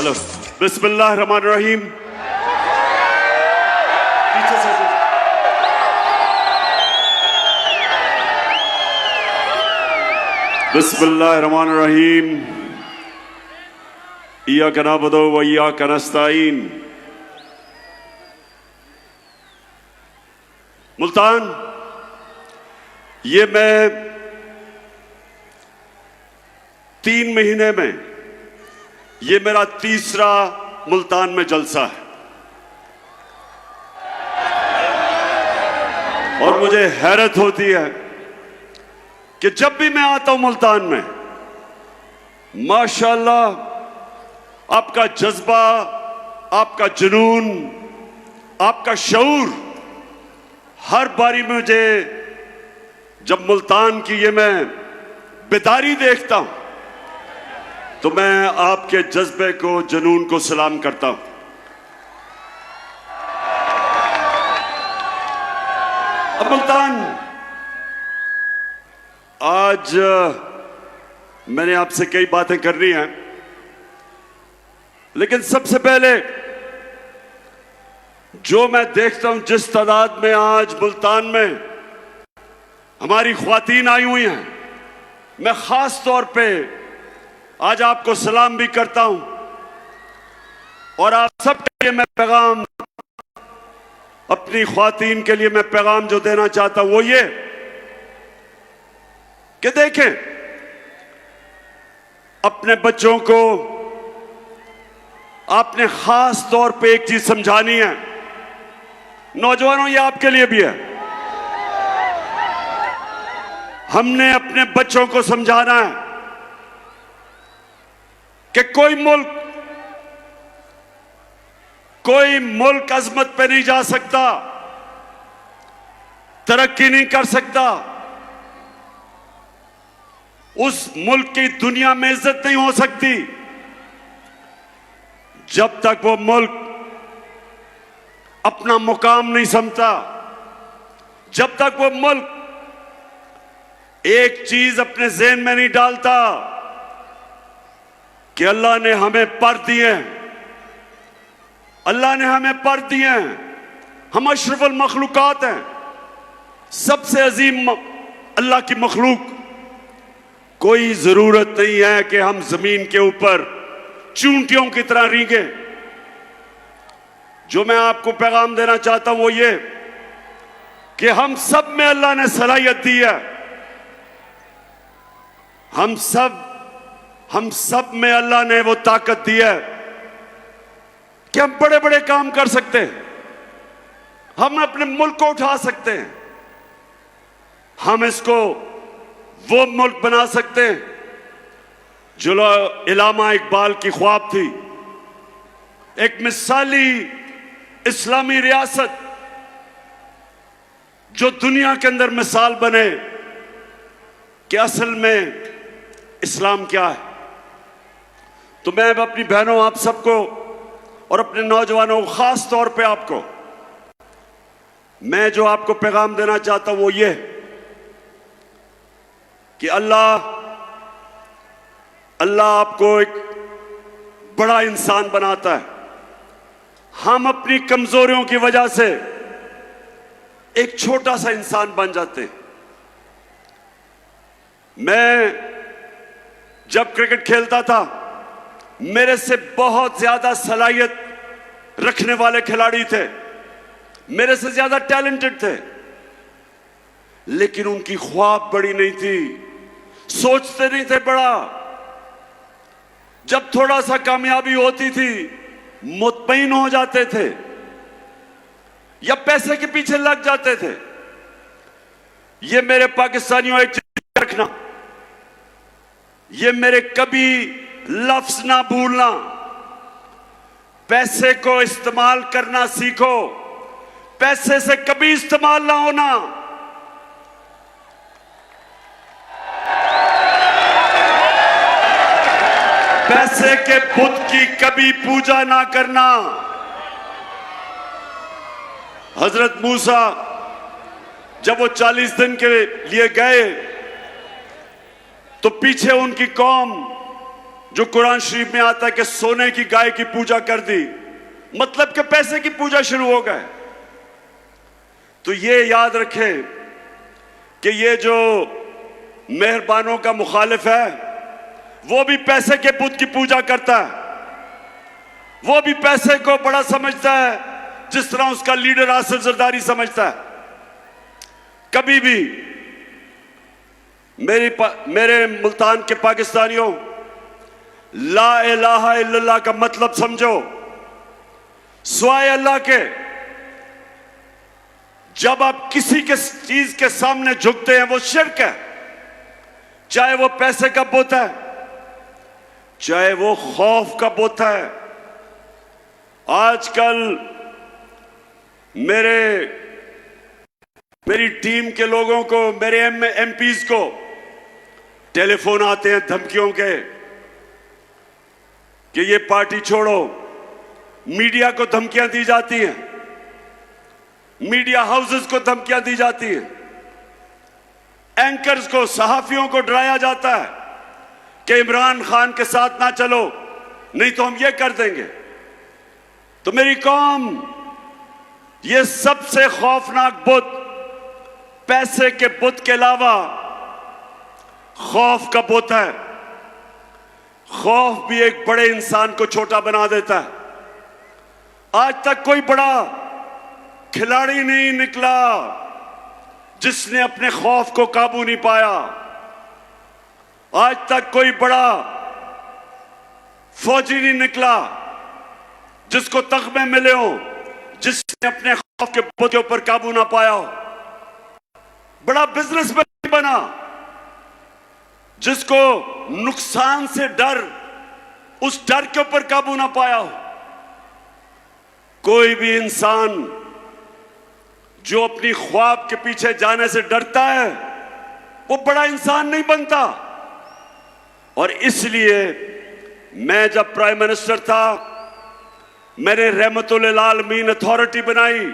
Hello, बिस्मिल्लाह रहमान रहीम। पीछे से बिस्मिल्लाह रहमान रहीम। इय्याका नअबुदु व इय्याका नस्तईन। मुल्तान, ये मैं 3 महीने में ये मेरा तीसरा मुल्तान में जलसा है और मुझे हैरत होती है कि जब भी मैं आता हूं मुल्तान में, माशाअल्लाह आपका जज्बा, आपका जुनून, आपका शऊर हर बारी मुझे, जब मुल्तान की ये मैं बेदारी देखता हूं तो मैं आपके जज्बे को, जुनून को सलाम करता हूं। अब मुल्तान, आज मैंने आपसे कई बातें करनी हैं, लेकिन सबसे पहले जो मैं देखता हूं, जिस तादाद में आज मुल्तान में हमारी ख्वातीन आई हुई हैं, मैं खास तौर पे आज आपको सलाम भी करता हूं और आप सबके लिए मैं पैगाम, अपनी ख्वातीन के लिए मैं पैगाम जो देना चाहता हूं वो ये कि देखें, अपने बच्चों को आपने खास तौर पे एक चीज समझानी है। नौजवानों, ये आपके लिए भी है। हमने अपने बच्चों को समझाना है कि कोई मुल्क अजमत पे नहीं जा सकता, तरक्की नहीं कर सकता, उस मुल्क की दुनिया में इज्जत नहीं हो सकती जब तक वो मुल्क अपना मुकाम नहीं समझता, जब तक वो मुल्क एक चीज अपने ज़हन में नहीं डालता कि अल्लाह ने हमें पर दिए हैं, अल्लाह ने हमें पर दिए हैं, हम अशरफुल मखलूकात हैं, सबसे अजीम अल्लाह की मखलूक। कोई जरूरत नहीं है कि हम जमीन के ऊपर चूंटियों की तरह रींगे। जो मैं आपको पैगाम देना चाहता हूं वो ये कि हम सब में अल्लाह ने सलाहियत दी है, हम सब में अल्लाह ने वो ताकत दी है कि हम बड़े बड़े काम कर सकते हैं, हम अपने मुल्क को उठा सकते हैं, हम इसको वो मुल्क बना सकते हैं जो इलामा इकबाल की ख्वाब थी, एक मिसाली इस्लामी रियासत जो दुनिया के अंदर मिसाल बने कि असल में इस्लाम क्या है। तो मैं अपनी बहनों, आप सबको और अपने नौजवानों, खास तौर पे आपको, मैं जो आपको पैगाम देना चाहता हूं वो ये कि अल्लाह आपको एक बड़ा इंसान बनाता है। हम अपनी कमजोरियों की वजह से एक छोटा सा इंसान बन जाते हैं। मैं जब क्रिकेट खेलता था, मेरे से बहुत ज्यादा सलाहियत रखने वाले खिलाड़ी थे, मेरे से ज्यादा टैलेंटेड थे, लेकिन उनकी ख्वाब बड़ी नहीं थी, सोचते नहीं थे बड़ा। जब थोड़ा सा कामयाबी होती थी मुतमईन हो जाते थे या पैसे के पीछे लग जाते थे। ये मेरे पाकिस्तानियों एक चीज रखना, ये मेरे कभी लफ्ज ना भूलना, पैसे को इस्तेमाल करना सीखो, पैसे से कभी इस्तेमाल ना होना। पैसे के बुत की कभी पूजा ना करना। हजरत मूसा जब वो 40 दिन के लिए गए तो पीछे उनकी कौम जो कुरान शरीफ में आता है कि सोने की गाय की पूजा कर दी, मतलब कि पैसे की पूजा शुरू हो गए। तो ये याद रखें कि ये जो मेहरबानों का मुखालिफ है वो भी पैसे के बुत की पूजा करता है, वो भी पैसे को बड़ा समझता है जिस तरह उसका लीडर आसिफ जरदारी समझता है। कभी भी मेरे मुल्तान के पाकिस्तानियों, ला इलाहा इल्लल्लाह का मतलब समझो। स्वाय अल्लाह के जब आप किसी के चीज के सामने झुकते हैं वो शिर्क है, चाहे वो पैसे का बुत है, चाहे वो खौफ का बुत है। आजकल मेरी टीम के लोगों को, मेरे एमपीज को टेलीफोन आते हैं धमकियों के कि ये पार्टी छोड़ो। मीडिया को धमकियां दी जाती हैं, मीडिया हाउसेस को धमकियां दी जाती हैं, एंकर्स को, सहाफियों को डराया जाता है कि इमरान खान के साथ ना चलो नहीं तो हम ये कर देंगे। तो मेरी कौम, ये सबसे खौफनाक बुत पैसे के बुत के अलावा खौफ का बुत है। खौफ भी एक बड़े इंसान को छोटा बना देता है। आज तक कोई बड़ा खिलाड़ी नहीं निकला जिसने अपने खौफ को काबू नहीं पाया। आज तक कोई बड़ा फौजी नहीं निकला जिसको तगमे मिले हो, जिसने अपने खौफ के बुत के ऊपर काबू ना पाया हो। बड़ा बिजनेसमैन बना जिसको नुकसान से डर, उस डर के ऊपर काबू ना पाया हो। कोई भी इंसान जो अपनी ख्वाब के पीछे जाने से डरता है वो बड़ा इंसान नहीं बनता। और इसलिए मैं जब प्राइम मिनिस्टर था, मैंने रहमतुल आलमीन अथॉरिटी बनाई।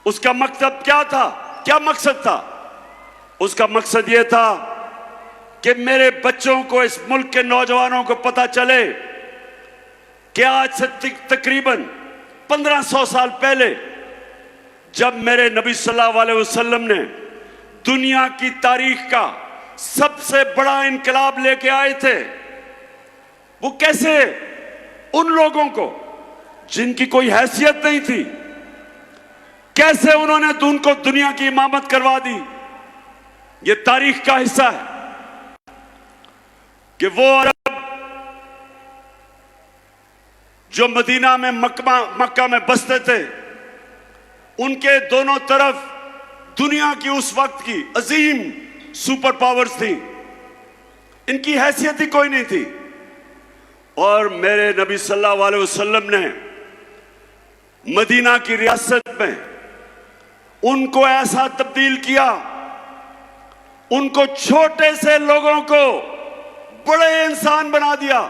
उसका मकसद क्या था? क्या मकसद था? उसका मकसद यह था कि मेरे बच्चों को, इस मुल्क के नौजवानों को पता चले कि आज से तकरीबन 1500 साल पहले जब मेरे नबी सल्लल्लाहु अलैहि वसल्लम ने दुनिया की तारीख का सबसे बड़ा इनकलाब लेके आए थे, वो कैसे उन लोगों को जिनकी कोई हैसियत नहीं थी, कैसे उन्होंने उनको दुनिया की इमामत करवा दी। ये तारीख का हिस्सा है कि वो अरब जो मदीना में मक्का में बसते थे, उनके दोनों तरफ दुनिया की उस वक्त की अजीम सुपर पावर्स थी, इनकी हैसियत ही कोई नहीं थी। और मेरे नबी सल्लल्लाहु अलैहि वसल्लम ने मदीना की रियासत में उनको ऐसा तब्दील किया, उनको छोटे से लोगों को बड़े इंसान बना दिया,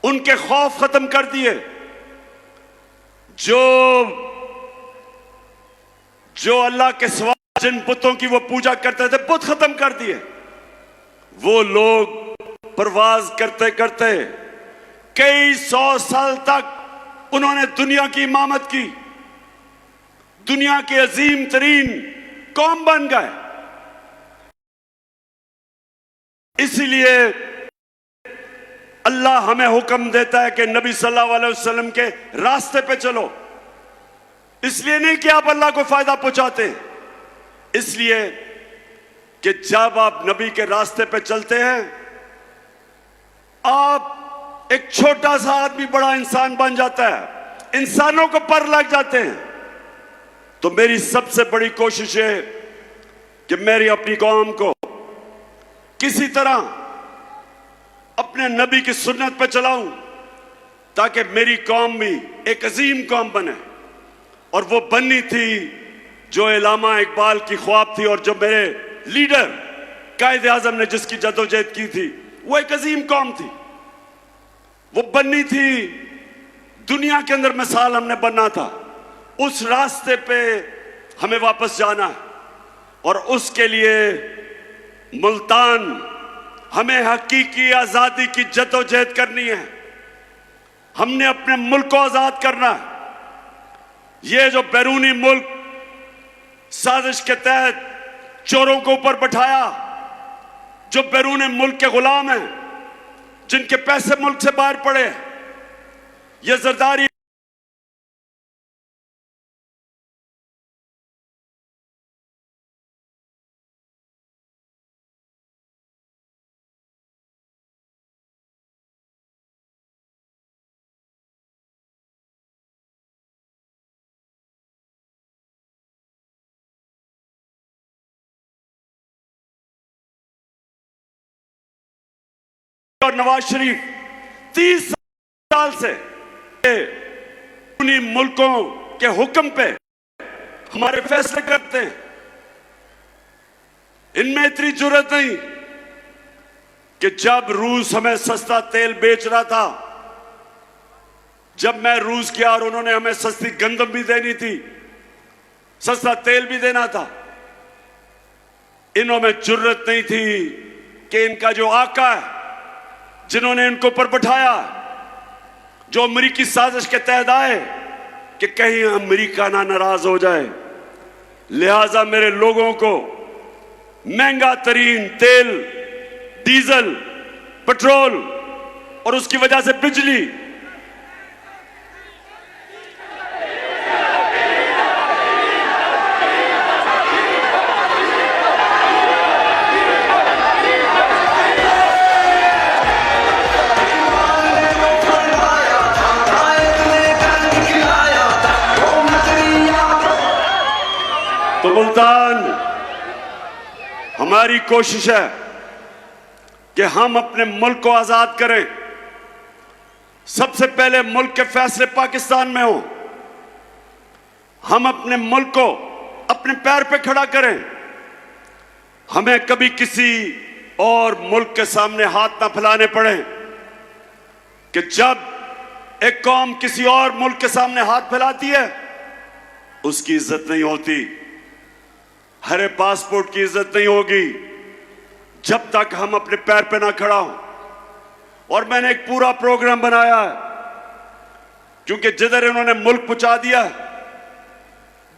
उनके खौफ खत्म कर दिए। जो अल्लाह के सिवा जिन बुतों की वो पूजा करते थे, बुत खत्म कर दिए। वो लोग परवाज करते करते कई 100 साल तक उन्होंने दुनिया की इमामत की, दुनिया के अजीम तरीन कौम बन गए। इसलिए अल्लाह हमें हुक्म देता है कि नबी सल्लल्लाहु अलैहि वसल्लम के रास्ते पे चलो। इसलिए नहीं कि आप अल्लाह को फायदा पहुंचाते, इसलिए कि जब आप नबी के रास्ते पे चलते हैं, आप एक छोटा सा आदमी बड़ा इंसान बन जाता है, इंसानों को पर लग जाते हैं। तो मेरी सबसे बड़ी कोशिश है कि मेरी अपनी कौम को किसी तरह अपने नबी की सुन्नत पर चलाऊं, ताकि मेरी कौम भी एक अजीम कौम बने। और वो बननी थी जो इलामा इकबाल की ख्वाब थी, और जो मेरे लीडर कायदे आजम ने जिसकी जदोजहद की थी, वो एक अजीम कौम थी। वो बननी थी, दुनिया के अंदर मिसाल हमने बनना था। उस रास्ते पे हमें वापस जाना है, और उसके लिए मुल्तान हमें हकीकी आजादी की जद्दोजहद करनी है। हमने अपने मुल्क को आजाद करना है। ये जो बैरूनी मुल्क साजिश के तहत चोरों को ऊपर बैठाया, जो बैरूनी मुल्क के गुलाम हैं, जिनके पैसे मुल्क से बाहर पड़े, ये जरदारी और नवाज शरीफ 30 साल से उन्हीं मुल्कों के हुक्म पे हमारे फैसले करते हैं। इनमें इतनी जरूरत नहीं कि जब रूस हमें सस्ता तेल बेच रहा था, जब मैं रूस गया और उन्होंने हमें सस्ती गंदम भी देनी थी, सस्ता तेल भी देना था, इन्होंने जरूरत नहीं थी कि इनका जो आका है, जिन्होंने इनको पर बैठाया, जो अमेरिकी साजिश के तहत आए कि कहीं अमेरिका ना नाराज हो जाए, लिहाजा मेरे लोगों को महंगा तरीन तेल, डीजल, पेट्रोल और उसकी वजह से बिजली, तो मुल्तान, हमारी कोशिश है कि हम अपने मुल्क को आजाद करें। सबसे पहले मुल्क के फैसले पाकिस्तान में हो। हम अपने मुल्क को अपने पैर पे खड़ा करें। हमें कभी किसी और मुल्क के सामने हाथ ना फैलाने पड़े कि जब एक कौम किसी और मुल्क के सामने हाथ फैलाती है, उसकी इज्जत नहीं होती। हरे पासपोर्ट की इज्जत नहीं होगी जब तक हम अपने पैर पे ना खड़ा हो। और मैंने एक पूरा प्रोग्राम बनाया है, क्योंकि जिधर इन्होंने मुल्क पहुंचा दिया,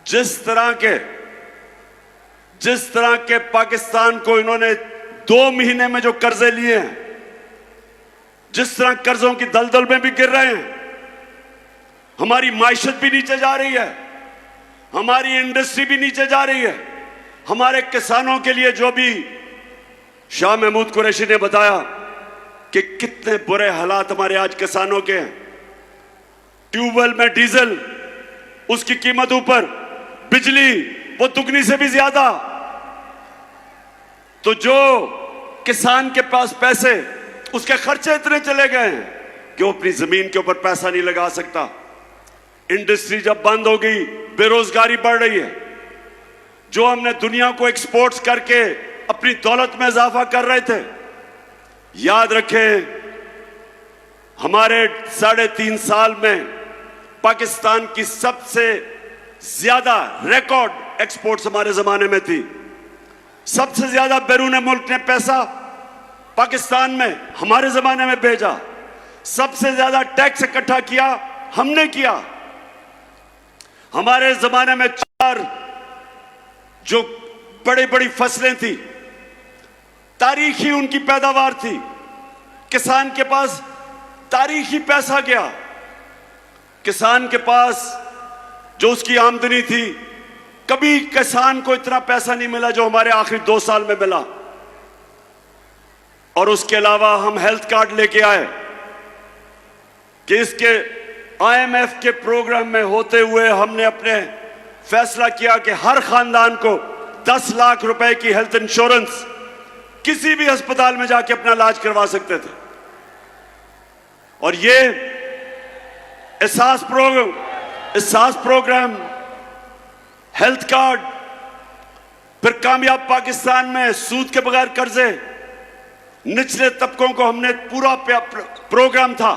जिस तरह के पाकिस्तान को इन्होंने 2 महीने में जो कर्जे लिए हैं, जिस तरह कर्जों की दलदल में भी गिर रहे हैं, हमारी माइशत भी नीचे जा रही है, हमारी इंडस्ट्री भी नीचे जा रही है। हमारे किसानों के लिए जो भी शाह महमूद कुरैशी ने बताया कि कितने बुरे हालात हमारे आज किसानों के हैं। ट्यूबवेल में डीजल, उसकी कीमत ऊपर, बिजली वो दुगनी से भी ज्यादा। तो जो किसान के पास पैसे, उसके खर्चे इतने चले गए हैं कि वो अपनी जमीन के ऊपर पैसा नहीं लगा सकता। इंडस्ट्री जब बंद हो गई, बेरोजगारी बढ़ रही है। जो हमने दुनिया को एक्सपोर्ट्स करके अपनी दौलत में इजाफा कर रहे थे, याद रखें हमारे 3.5 साल में पाकिस्तान की सबसे ज्यादा रिकॉर्ड एक्सपोर्ट्स हमारे जमाने में थी। सबसे ज्यादा बैरून मुल्क ने पैसा पाकिस्तान में हमारे जमाने में भेजा। सबसे ज्यादा टैक्स इकट्ठा किया हमने किया। हमारे जमाने में 4 जो बड़ी बड़ी फसलें थी, तारीखी उनकी पैदावार थी। किसान के पास तारीखी पैसा गया। किसान के पास जो उसकी आमदनी थी, कभी किसान को इतना पैसा नहीं मिला जो हमारे आखिरी 2 साल में मिला। और उसके अलावा हम हेल्थ कार्ड लेके आए कि इसके IMF के प्रोग्राम में होते हुए हमने अपने फैसला किया कि हर खानदान को 10 लाख रुपए की हेल्थ इंश्योरेंस किसी भी अस्पताल में जाके अपना इलाज करवा सकते थे। और ये एहसास प्रोग्राम, हेल्थ कार्ड, फिर कामयाब पाकिस्तान में सूद के बगैर कर्जे, निचले तबकों को हमने पूरा प्रोग्राम था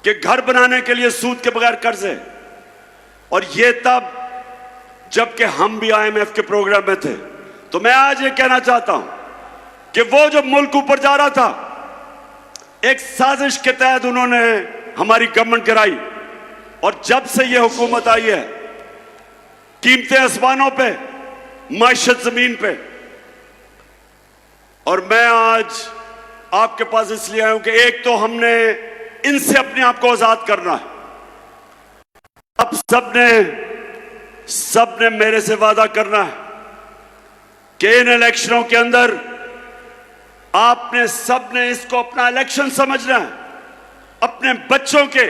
कि घर बनाने के लिए सूद के बगैर कर्जे। और ये तब जबकि हम भी IMF के प्रोग्राम में थे। तो मैं आज ये कहना चाहता हूं कि वो जो मुल्क ऊपर जा रहा था, एक साजिश के तहत उन्होंने हमारी गवर्नमेंट गिराई, और जब से ये हुकूमत आई है, कीमतें आसमानों पे, माइशत जमीन पे। और मैं आज आपके पास इसलिए आया हूं कि एक तो हमने इनसे अपने आप को आजाद करना है। अब सबने मेरे से वादा करना है कि इन इलेक्शनों के अंदर आपने सबने इसको अपना इलेक्शन समझना है, अपने बच्चों के,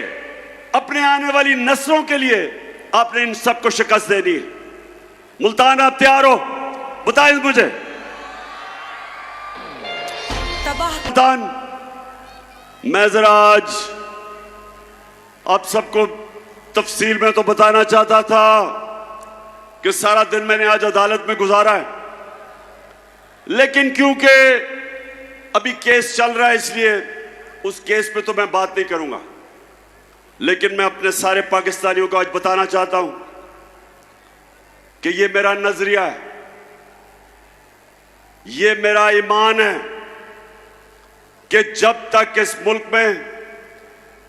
अपने आने वाली नस्लों के लिए आपने इन सबको शिकस्त देनी है। मुल्तान, आप तैयार हो? बताएं मुझे। मुल्तान, मैं जरा आज आप सबको तफसील में तो बताना चाहता था कि सारा दिन मैंने आज अदालत में गुजारा है, लेकिन क्योंकि अभी केस चल रहा है इसलिए उस केस पे तो मैं बात नहीं करूंगा। लेकिन मैं अपने सारे पाकिस्तानियों को आज बताना चाहता हूं कि ये मेरा नजरिया है, ये मेरा ईमान है कि जब तक इस मुल्क में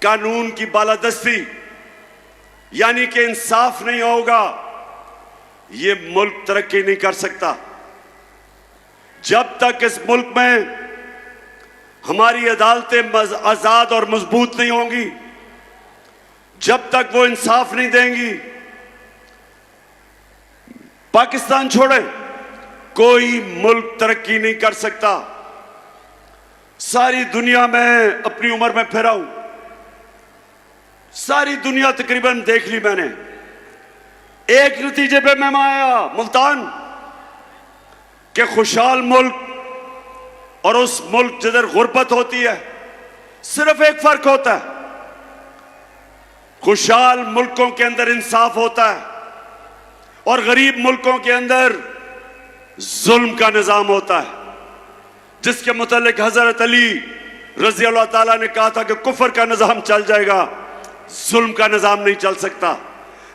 कानून की बालादस्ती यानी कि इंसाफ नहीं होगा, ये मुल्क तरक्की नहीं कर सकता। जब तक इस मुल्क में हमारी अदालतें आजाद और मजबूत नहीं होंगी, जब तक वो इंसाफ नहीं देंगी, पाकिस्तान छोड़े कोई मुल्क तरक्की नहीं कर सकता। सारी दुनिया में अपनी उम्र में फिरा हूं, सारी दुनिया तकरीबन देख ली मैंने। एक नतीजे पे मैं आया मुल्तान के खुशहाल मुल्क और उस मुल्क जिधर गुर्बत होती है, सिर्फ एक फर्क होता है, खुशहाल मुल्कों के अंदर इंसाफ होता है और गरीब मुल्कों के अंदर जुल्म का निजाम होता है, जिसके मुतालिक हजरत अली रजी अल्लाह ताला ने कहा था कि कुफर का निजाम चल जाएगा, जुल्म का निजाम नहीं चल सकता,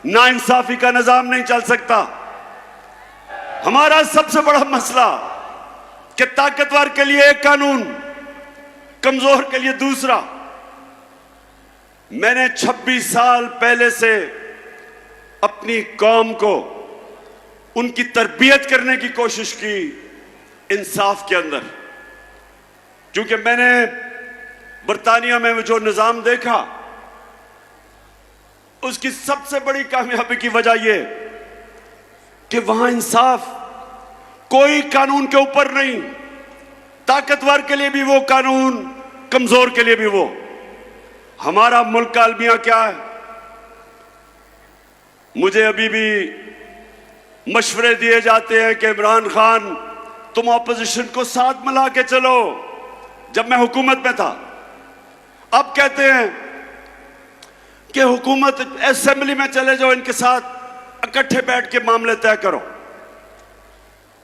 नाइंसाफी का निजाम नहीं चल सकता। हमारा सबसे बड़ा मसला कि ताकतवर के लिए एक कानून, कमजोर के लिए दूसरा। मैंने 26 साल पहले से अपनी कौम को उनकी तरबियत करने की कोशिश की इंसाफ के अंदर, क्योंकि मैंने बरतानिया में जो निजाम देखा उसकी सबसे बड़ी कामयाबी की वजह यह कि वहां इंसाफ कोई कानून के ऊपर नहीं, ताकतवर के लिए भी वो कानून, कमजोर के लिए भी वो। हमारा मुल्क का अलमिया क्या है? मुझे अभी भी मशवरे दिए जाते हैं कि इमरान खान तुम ऑपोजिशन को साथ मिला के चलो। जब मैं हुकूमत में था, अब कहते हैं कि हुकूमत असेंबली में चले जाओ, इनके साथ इकट्ठे बैठ के मामले तय करो।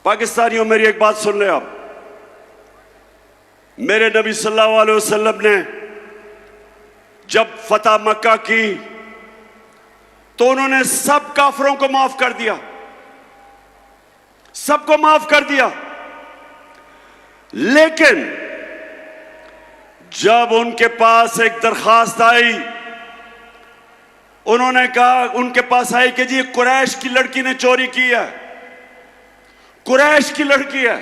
पाकिस्तानियों, मेरी एक बात सुन ले आप। मेरे नबी सल्लल्लाहु अलैहि वसल्लम ने जब फतह मक्का की तो उन्होंने सब काफिरों को माफ कर दिया, सबको माफ कर दिया। लेकिन जब उनके पास एक दरखास्त आई, उन्होंने कहा, उनके पास आई कि जी कुरैश की लड़की ने चोरी की है, कुरैश की लड़की है,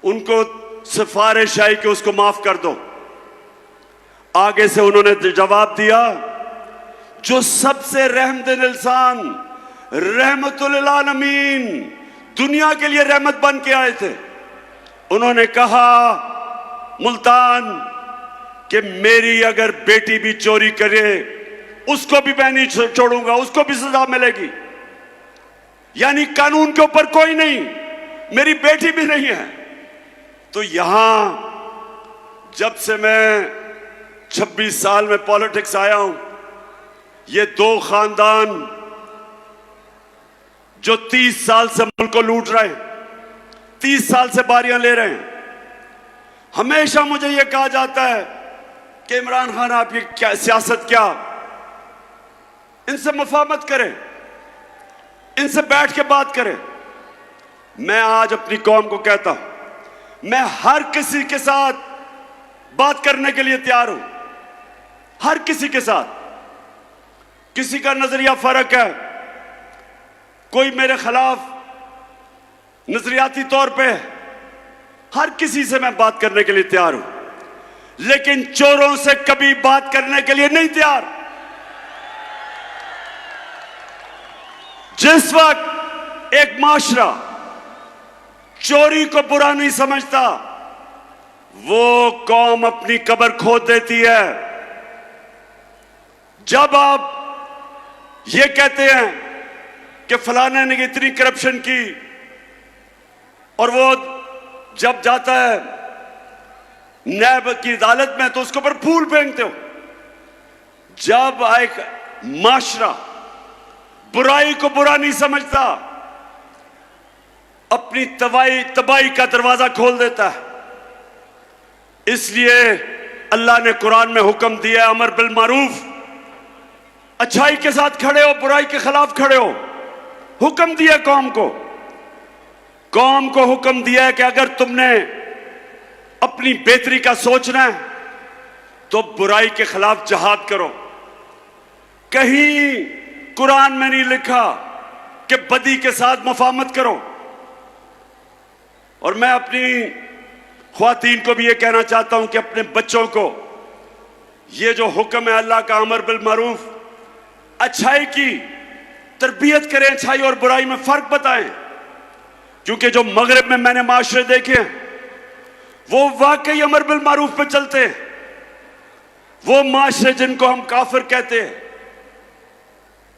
उनको सिफारिश आई कि उसको माफ कर दो। आगे से उन्होंने जवाब दिया, जो सबसे रहमतुल इंसान, रहमतुल आलमीन, दुनिया के लिए रहमत बन के आए थे, उन्होंने कहा मुल्तान कि मेरी अगर बेटी भी चोरी करे उसको भी मैं नहीं छोड़ूंगा, उसको भी सजा मिलेगी। यानी कानून के ऊपर कोई नहीं, मेरी बेटी भी नहीं है। तो यहां जब से मैं 26 साल में पॉलिटिक्स आया हूं, ये दो खानदान जो 30 साल से मुल्क को लूट रहे हैं, 30 साल से बारियां ले रहे हैं, हमेशा मुझे यह कहा जाता है कि इमरान खान आप ये क्या सियासत, क्या इनसे मुफाहमत करें, इनसे बैठ के बात करें। मैं आज अपनी कौम को कहता हूं, मैं हर किसी के साथ बात करने के लिए तैयार हूं, हर किसी के साथ। किसी का नजरिया फर्क है, कोई मेरे खिलाफ नजरियाती तौर पे, हर किसी से मैं बात करने के लिए तैयार हूं, लेकिन चोरों से कभी बात करने के लिए नहीं तैयार। जिस वक्त एक माशरा चोरी को बुरा नहीं समझता, वो कौम अपनी कब्र खोद देती है। जब आप ये कहते हैं कि फलाने ने इतनी करप्शन की, और वो जब जाता है न्याय की अदालत में तो उसके ऊपर फूल फेंकते हो। जब एक माशरा बुराई को बुरा नहीं समझता, अपनी तबाही का दरवाजा खोल देता है। इसलिए अल्लाह ने कुरान में हुक्म दिया, अमर बिल मारूफ, अच्छाई के साथ खड़े हो, बुराई के खिलाफ खड़े हो। हुक्म दिया कौम को हुक्म दिया है कि अगर तुमने अपनी बेहतरी का सोचना है तो बुराई के खिलाफ जहाद करो। कहीं कुरान में नहीं लिखा कि बदी के साथ मुफाहमत करो। और मैं अपनी ख्वातीन को भी ये कहना चाहता हूं कि अपने बच्चों को ये जो हुक्म है अल्लाह का, अमर बिल मारूफ, अच्छाई की तरबियत करें, अच्छाई और बुराई में फर्क बताएं। क्योंकि जो मगरिब में मैंने माशरे देखे हैं वो वाकई अमर बिल मारूफ पे चलते हैं। वो माशरे जिनको हम काफिर कहते हैं,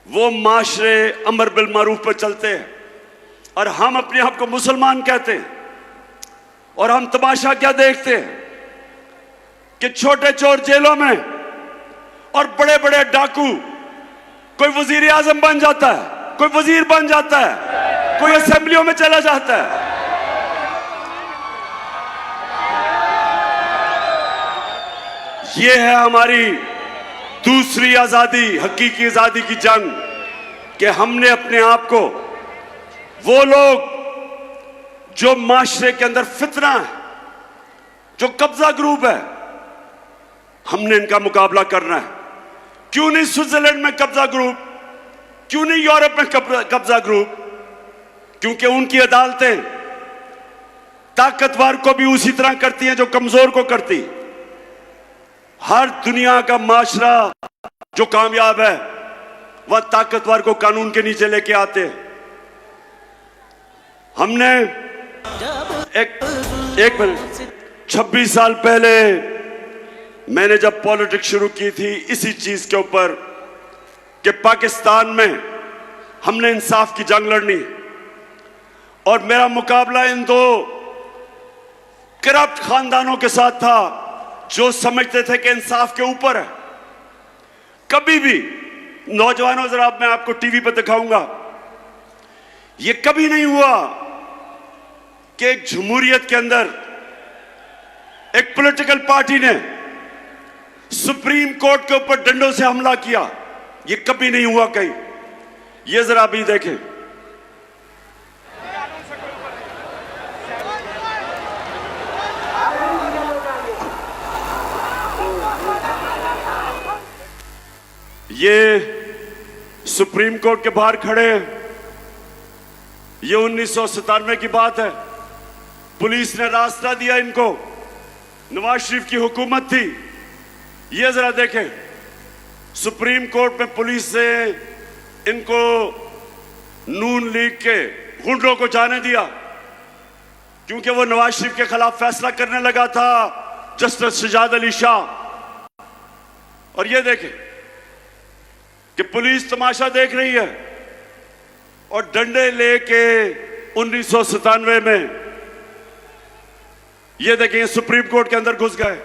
वो माशरे अमर बिल मारूफ पे चलते हैं, और हम अपने आप को मुसलमान कहते हैं। और हम तमाशा क्या देखते हैं कि छोटे चोर जेलों में और बड़े बड़े डाकू, कोई वजीर आजम बन जाता है, कोई वजीर बन जाता है, कोई असेंबलियों में चला जाता है। ये है हमारी दूसरी आजादी, हकीकी आजादी की जंग, कि हमने अपने आप को, वो लोग जो माशरे के अंदर फितना है, जो कब्जा ग्रुप है, हमने इनका मुकाबला करना है। क्यों नहीं स्विट्जरलैंड में कब्जा ग्रुप, क्यों नहीं यूरोप में कब्जा ग्रुप? क्योंकि उनकी अदालतें ताकतवर को भी उसी तरह करती हैं जो कमजोर को करती। हर दुनिया का माशरा जो कामयाब है वह ताकतवर को कानून के नीचे लेके आते हैं। हमने एक मिनट, 26 साल पहले मैंने जब पॉलिटिक्स शुरू की थी इसी चीज के ऊपर कि पाकिस्तान में हमने इंसाफ की जंग लड़नी, और मेरा मुकाबला इन दो करप्ट खानदानों के साथ था जो समझते थे कि इंसाफ के ऊपर है। कभी भी, नौजवानों, जरा मैं आपको टीवी पर दिखाऊंगा, यह कभी नहीं हुआ कि एक जमहूरियत के अंदर एक पॉलिटिकल पार्टी ने सुप्रीम कोर्ट के ऊपर डंडों से हमला किया। यह कभी नहीं हुआ कहीं। यह जरा अभी देखें, ये सुप्रीम कोर्ट के बाहर खड़े हैं। ये 1997 की बात है। पुलिस ने रास्ता दिया इनको, नवाज शरीफ की हुकूमत थी। ये जरा देखें, सुप्रीम कोर्ट में पुलिस से इनको नून लीग के गुंडों को जाने दिया, क्योंकि वो नवाज शरीफ के खिलाफ फैसला करने लगा था जस्टिस शहजाद अली शाह। और ये देखें कि पुलिस तमाशा देख रही है और डंडे लेके 1997 में ये देखें सुप्रीम कोर्ट के अंदर घुस गए।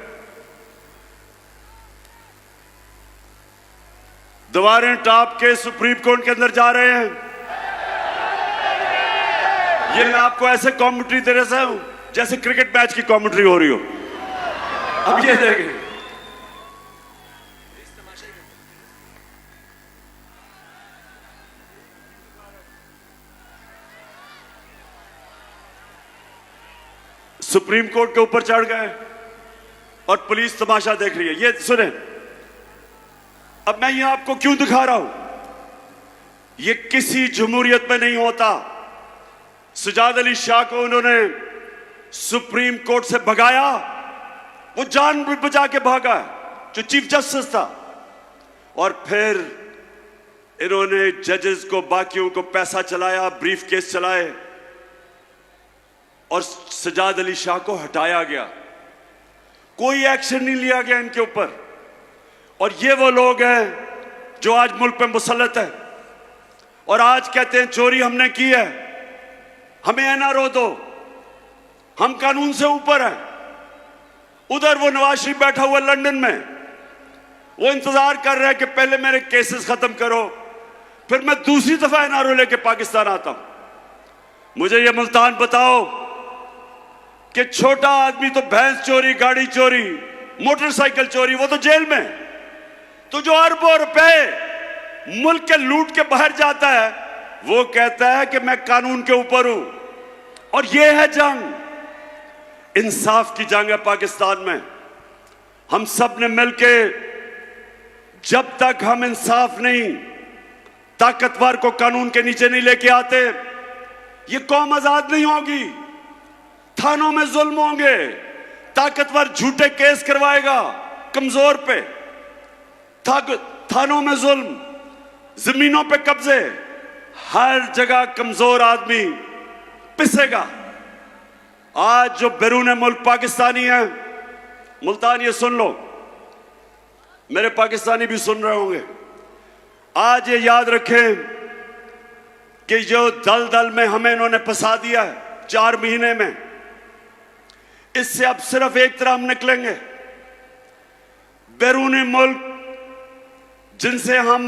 दीवारें टाप के सुप्रीम कोर्ट के अंदर जा रहे हैं। ये मैं आपको ऐसे कमेंट्री दे रहा हूं जैसे क्रिकेट मैच की कमेंट्री हो रही हो। अब ये देखें, सुप्रीम कोर्ट के ऊपर चढ़ गए और पुलिस तमाशा देख रही है। ये सुने, अब मैं ये आपको क्यों दिखा रहा हूं, ये किसी जमहूरियत में नहीं होता। सजाद अली शाह को उन्होंने सुप्रीम कोर्ट से भगाया, वो जान भी बचा के भागा, जो चीफ जस्टिस था, और फिर इन्होंने जजेस को, बाकियों को पैसा चलाया, ब्रीफ केस चलाए और सजाद अली शाह को हटाया गया। कोई एक्शन नहीं लिया गया इनके ऊपर। और ये वो लोग हैं जो आज मुल्क पे मुसल्लत है और आज कहते हैं चोरी हमने की है, हमें एनआरओ दो, हम कानून से ऊपर हैं। उधर वो नवाज शरीफ बैठा हुआ लंदन में, वो इंतजार कर रहा है कि पहले मेरे केसेस खत्म करो, फिर मैं दूसरी दफा एनआरओ लेके पाकिस्तान आता हूं। मुझे ये मुल्तान बताओ कि छोटा आदमी तो भैंस चोरी, गाड़ी चोरी, मोटरसाइकिल चोरी, वो तो जेल में। तो जो अरबों रुपए मुल्क के लूट के बाहर जाता है, वो कहता है कि मैं कानून के ऊपर हूं। और ये है जंग, इंसाफ की जंग है पाकिस्तान में। हम सब ने मिलके, जब तक हम इंसाफ नहीं, ताकतवर को कानून के नीचे नहीं लेके आते, ये कौम आजाद नहीं होगी। थानों में जुल्म होंगे, ताकतवर झूठे केस करवाएगा कमजोर पे, थानों में जुल्म, जमीनों पे कब्जे, हर जगह कमजोर आदमी पिसेगा। आज जो बैरून मुल्क पाकिस्तानी है, मुल्तान ये सुन लो, मेरे पाकिस्तानी भी सुन रहे होंगे, आज ये याद रखें कि जो दलदल में हमें इन्होंने फंसा दिया है 4 महीने में, इससे अब सिर्फ एक तरह हम निकलेंगे। बैरूनी मुल्क जिनसे हम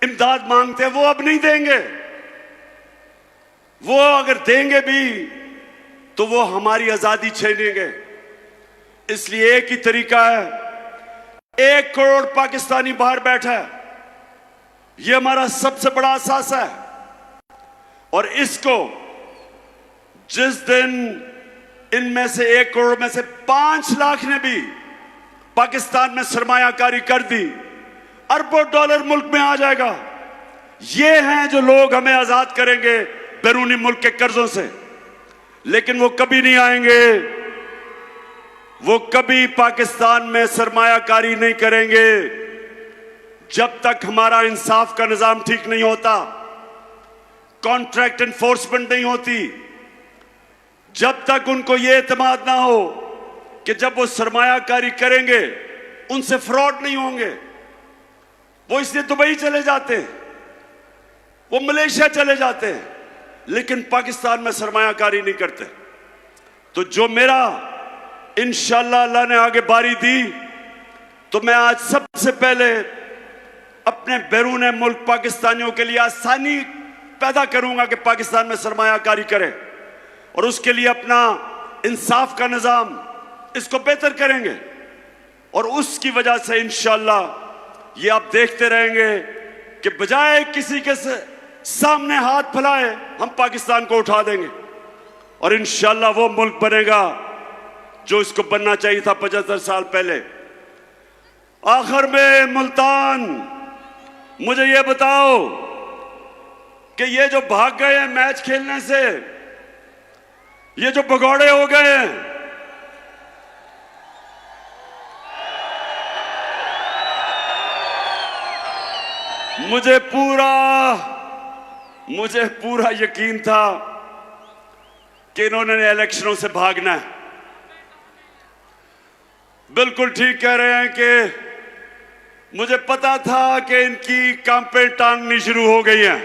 इमदाद मांगते हैं, वो अब नहीं देंगे। वो अगर देंगे भी तो वो हमारी आजादी छीनेंगे। इसलिए एक ही तरीका है, 1 करोड़ पाकिस्तानी बाहर बैठा है, ये हमारा सबसे बड़ा असासा है। और इसको जिस दिन इनमें से 1 करोड़ में से 5 लाख ने भी पाकिस्तान में सरमायाकारी कर दी, अरबों डॉलर मुल्क में आ जाएगा। ये हैं जो लोग हमें आजाद करेंगे बैरूनी मुल्क के कर्जों से। लेकिन वो कभी नहीं आएंगे, वो कभी पाकिस्तान में सरमायाकारी नहीं करेंगे जब तक हमारा इंसाफ का निजाम ठीक नहीं होता, कॉन्ट्रैक्ट एनफोर्समेंट नहीं होती, जब तक उनको ये एतमाद ना हो कि जब वो सरमायाकारी करेंगे उनसे फ्रॉड नहीं होंगे। वो इसलिए दुबई चले जाते हैं, वो मलेशिया चले जाते हैं, लेकिन पाकिस्तान में सरमायाकारी नहीं करते। तो जो मेरा इंशाअल्लाह अल्लाह ने आगे बारी दी, तो मैं आज सबसे पहले अपने बैरून मुल्क पाकिस्तानियों के लिए आसानी पैदा करूंगा कि पाकिस्तान में सरमायाकारी करें, और उसके लिए अपना इंसाफ का निजाम इसको बेहतर करेंगे। और उसकी वजह से इंशाअल्लाह ये आप देखते रहेंगे कि बजाय किसी के सामने हाथ फैलाए, हम पाकिस्तान को उठा देंगे और इंशाअल्लाह वो मुल्क बनेगा जो इसको बनना चाहिए था 75 साल पहले। आखिर में मुल्तान, मुझे ये बताओ कि ये जो भाग गए हैं मैच खेलने से, ये जो भगौड़े हो गए हैं, मुझे पूरा यकीन था कि इन्होंने इलेक्शनों से भागना है। बिल्कुल ठीक कह रहे हैं कि मुझे पता था कि इनकी कांपें टांगनी शुरू हो गई हैं।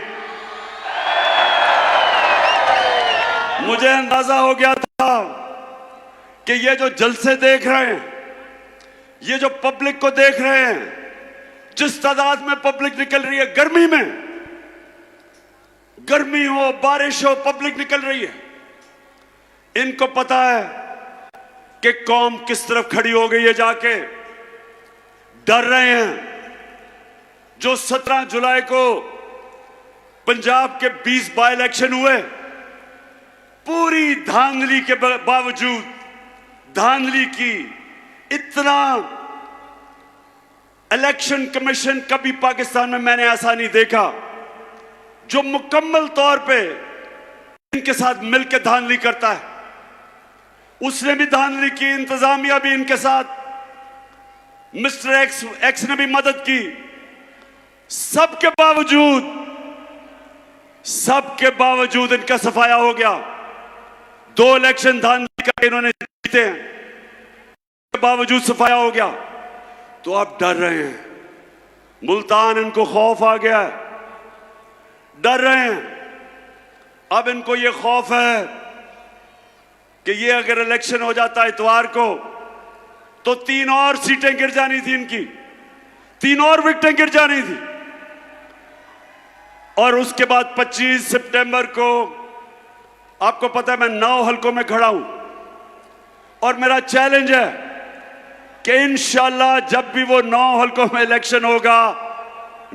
मुझे अंदाजा हो गया था कि ये जो जलसे देख रहे हैं, ये जो पब्लिक को देख रहे हैं, जिस तादाद में पब्लिक निकल रही है, गर्मी में, गर्मी हो बारिश हो, पब्लिक निकल रही है, इनको पता है कि कौम किस तरफ खड़ी हो गई है। जाके डर रहे हैं। जो 17 जुलाई को पंजाब के 20 बाई इलेक्शन हुए, पूरी धांधली के बावजूद, धांधली की, इतना इलेक्शन कमीशन कभी पाकिस्तान में मैंने ऐसा नहीं देखा जो मुकम्मल तौर पे इनके साथ मिलकर धांधली करता है। उसने भी धांधली की, इंतजामिया भी इनके साथ, मिस्टर एक्स ने भी मदद की। सबके बावजूद इनका सफाया हो गया। 2 इलेक्शन धांधली करके इन्होंने जीते हैं, के बावजूद सफाया हो गया। तो आप डर रहे हैं, मुल्तान इनको खौफ आ गया है, डर रहे हैं। अब इनको ये खौफ है कि ये अगर इलेक्शन हो जाता है इतवार को तो 3 और सीटें गिर जानी थी इनकी, 3 और विकेटें गिर जानी थी। और उसके बाद 25 सितंबर को आपको पता है मैं 9 हलकों में खड़ा हूं और मेरा चैलेंज है कि इंशाल्लाह जब भी वो 9 हलकों में इलेक्शन होगा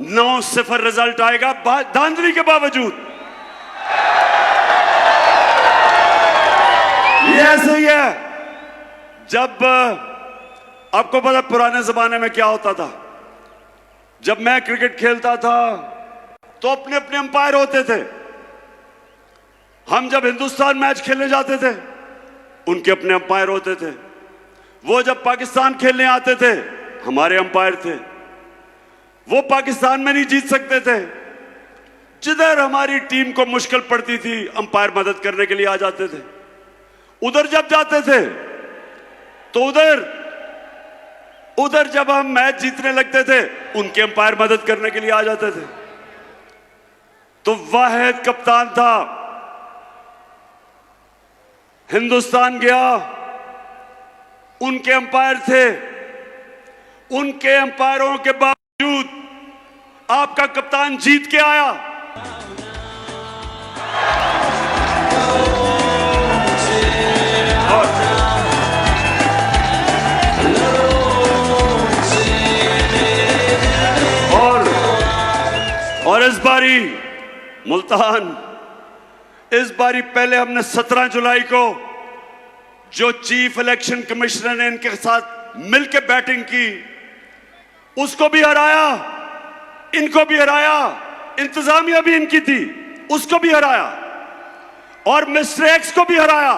9-0 रिजल्ट आएगा, धांधली के बावजूद। ये ऐसे ही है। जब आपको पता पुराने जमाने में क्या होता था, जब मैं क्रिकेट खेलता था तो अपने अपने अंपायर होते थे। हम जब हिंदुस्तान मैच खेलने जाते थे उनके अपने अंपायर होते थे। वो जब पाकिस्तान खेलने आते थे हमारे अंपायर थे। वो पाकिस्तान में नहीं जीत सकते थे, जिधर हमारी टीम को मुश्किल पड़ती थी अंपायर मदद करने के लिए आ जाते थे। उधर जब जाते थे तो उधर जब हम मैच जीतने लगते थे उनके अंपायर मदद करने के लिए आ जाते थे। तो वाहिद कप्तान था, हिंदुस्तान गया, उनके अंपायर थे, उनके अंपायरों के बावजूद आपका कप्तान जीत के आया। और इस बारी मुल्तान, इस बारी पहले हमने 17 जुलाई को जो चीफ इलेक्शन कमिश्नर ने इनके साथ मिलकर बैटिंग की उसको भी हराया, इनको भी हराया, इंतजामिया भी इनकी थी उसको भी हराया और मिस्टर एक्स को भी हराया।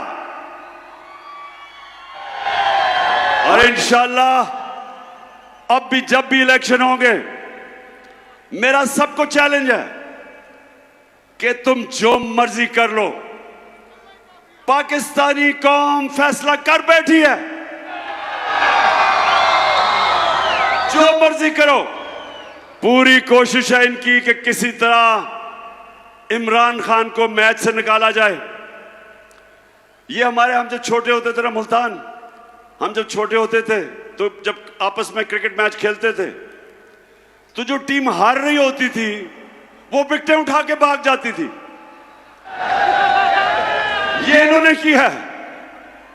और इंशाल्लाह अब भी जब भी इलेक्शन होंगे मेरा सबको चैलेंज है कि तुम जो मर्जी कर लो, पाकिस्तानी कौम फैसला कर बैठी है, जो मर्जी करो। पूरी कोशिश है इनकी कि किसी तरह इमरान खान को मैच से निकाला जाए। ये हम जब छोटे होते थे ना मुल्तान, हम जब छोटे होते थे तो जब आपस में क्रिकेट मैच खेलते थे तो जो टीम हार रही होती थी वो विकेटें उठा के भाग जाती थी। ये इन्होंने किया है,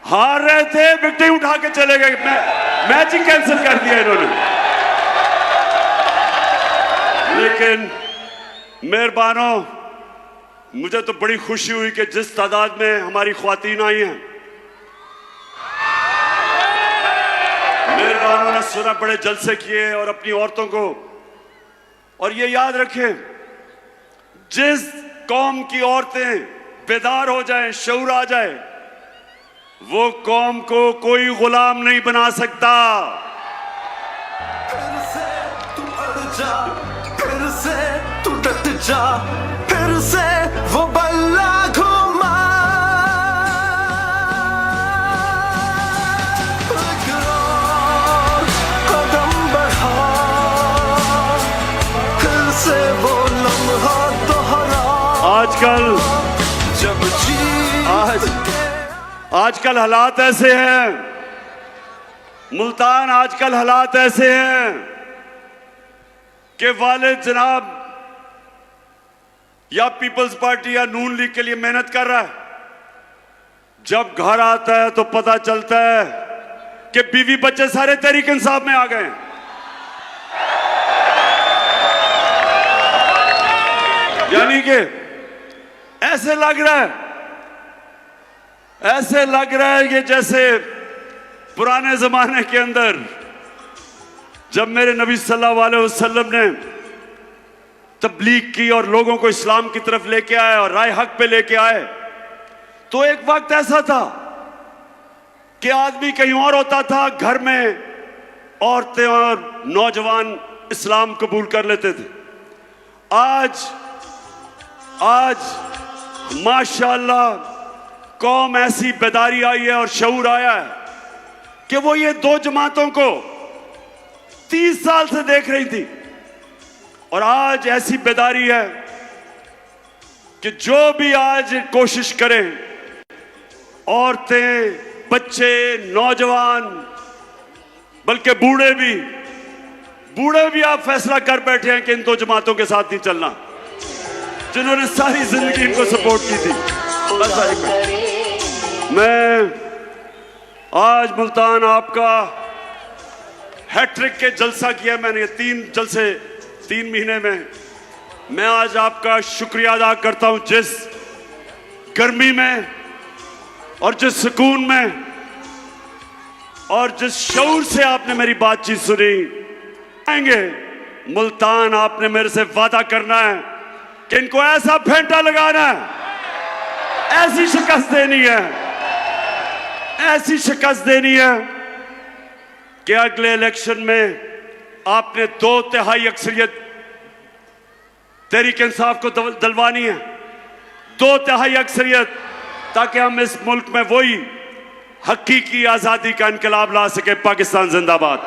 हार रहे थे विकेटें उठा के चले गए, मैच ही कैंसिल कर दिया इन्होंने। लेकिन मेहरबानों, मुझे तो बड़ी खुशी हुई कि जिस तादाद में हमारी ख्वातीन आई हैं, मेहरबानों ने सुना, बड़े जलसे किए और अपनी औरतों को। और ये याद रखें, जिस कौम की औरतें बेदार हो जाएं, शऊर आ जाए, वो कौम को कोई गुलाम नहीं बना सकता। फिर से तू अड़ जा, फिर से तू डट जा, फिर से वो बल्ला घुमा। कदम बढ़ा, फिर से वो लम्हा दोहरा। आजकल जब आजकल हालात ऐसे हैं मुल्तान, आजकल हालात ऐसे हैं कि वालिद जनाब या पीपल्स पार्टी या नून लीग के लिए मेहनत कर रहा है, जब घर आता है तो पता चलता है कि बीवी बच्चे सारे तहरीक इंसाफ में आ गए हैं। यानी कि ऐसे लग रहा है ऐसे लग रहा है कि जैसे पुराने जमाने के अंदर जब मेरे नबी सल्लल्लाहु अलैहि वसल्लम ने तबलीग की और लोगों को इस्लाम की तरफ लेके आए और राय हक पे लेके आए, तो एक वक्त ऐसा था कि आदमी कहीं और होता था, घर में औरतें और नौजवान इस्लाम कबूल कर लेते थे। आज माशाअल्लाह कौम ऐसी बेदारी आई है और शऊर आया है कि वो ये दो जमातों को 30 साल से देख रही थी, और आज ऐसी बेदारी है कि जो भी आज कोशिश करें, औरतें, बच्चे, नौजवान, बल्कि बूढ़े भी आप फैसला कर बैठे हैं कि इन दो जमातों के साथ नहीं चलना, जिन्होंने सारी जिंदगी इनको सपोर्ट की थी। बस मैं आज मुल्तान आपका हैट्रिक के जलसा किया मैंने, 3 जलसे 3 महीने में। मैं आज आपका शुक्रिया अदा करता हूं, जिस गर्मी में और जिस सुकून में और जिस शऊर से आपने मेरी बातचीत सुनी। आएंगे मुल्तान, आपने मेरे से वादा करना है कि इनको ऐसा फेंटा लगाना है, ऐसी शिकस्त देनी है, ऐसी शिकस्त देनी है कि अगले इलेक्शन में आपने 2/3 अक्सरियत तहरीक इंसाफ को दिलवानी है, 2/3 अक्सरियत, ताकि हम इस मुल्क में वही हकीकी आजादी का इनकलाब ला सके। पाकिस्तान जिंदाबाद।